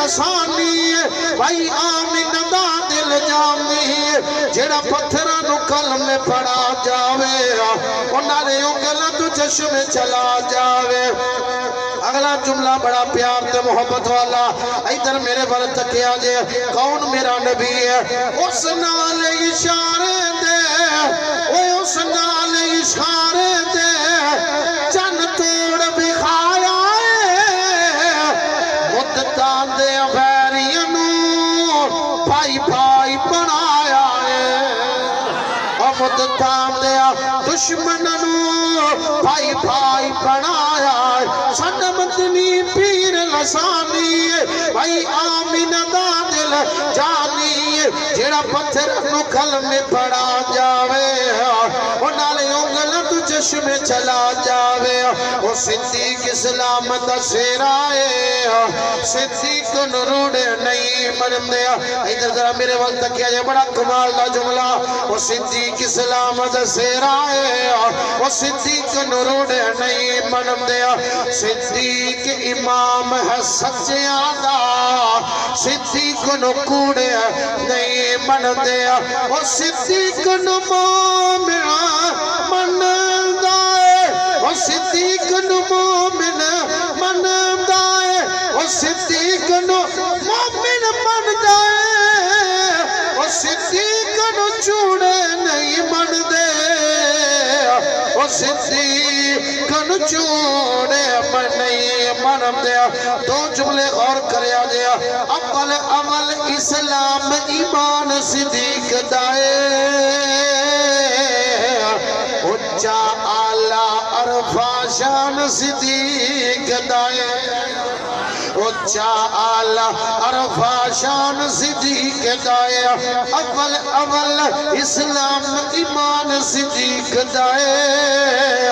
لسانی بھائی آمین دا دل جامی جڑا پتھراں نو کلمے پڑھا جاوے انہاں دے انگلاں تو چشم چلا جاوے اگلا جملہ بڑا پیار تے محبت والا ادھر میرے بل تکیا جے کون میرا نبی ہے اس نال اشارے دے اس نال اشارے دے چن توڑ بکھایا مدتاں دے غیریاں نو بھائی بھائی بنایا مدتاں دے دشمناں نو بھائی بھائی بنایا سن مدنی پیر لسانی بھائی آمین دا دل جانی جڑا پتھر نو کلمے پڑھا جاوے انہاں انگلاں تو چشم چلا جاوے او صدیق اسلام دا سیرا ہے صدیق نو روڑے نہیں مرندے ادھر ذرا میرے وقت کیا یہ بڑا کمال دا جملہ او صدیق اسلام دا سیرا ہے او صدیق نو روڑے نہیں مرندے صدیق امام ہے سچیاں دا صدیق نو کوڑے نہیں مرندے او صدیق نو مومن مندا ہے او صدیق نو مومن مندا ہے او صدیق نو مومن مندا ہے او صدیق نو چوڑے نہیں مندے او صدیق نو چوڑے نہیں مندے دو جملے غور کریا گیا اول عمل اسلام ایمان صدیق دائے اچھا آلہ عرفہ شان صدیق دائے اچھا آلہ عرفہ شان صدیق دائے اول اسلام ایمان صدیق دائے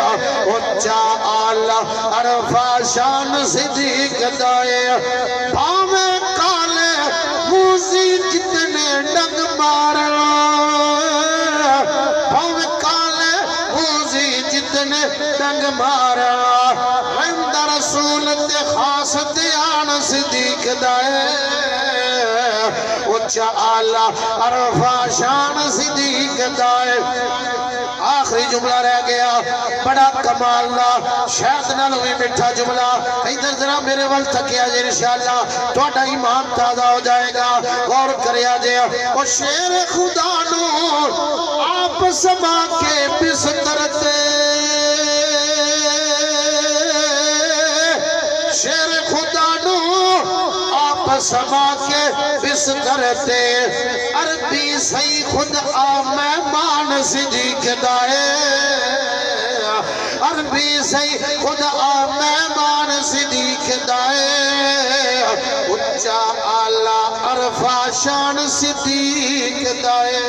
اچھا آلہ عرفہ شان صدیق دائے بھاویں کالے موزی جتنے ڈنگ مارا بھاویں کالے موزی جتنے ڈنگ مارا رند رسول تے خاص دیان صدیق دائے اچھا آلہ عرفہ شان صدیق دائے آخری جملہ رہ گیا بڑا کمال دا شاید نہ لوی مٹھا جملہ ادھر ذرا میرے ول تکیا جے انشاءاللہ تھوڑا ایمان تازہ ہو جائے گا غور کریا جے او شیر خدا نو آپ سما کے بستر تے شیر خدا نو آپ سما کے بستر تے عربی سی خود مہمان صدیق دائے عربی سی خود مہمان صدیق دائے اچھا آلہ عرفہ شان صدیق دائے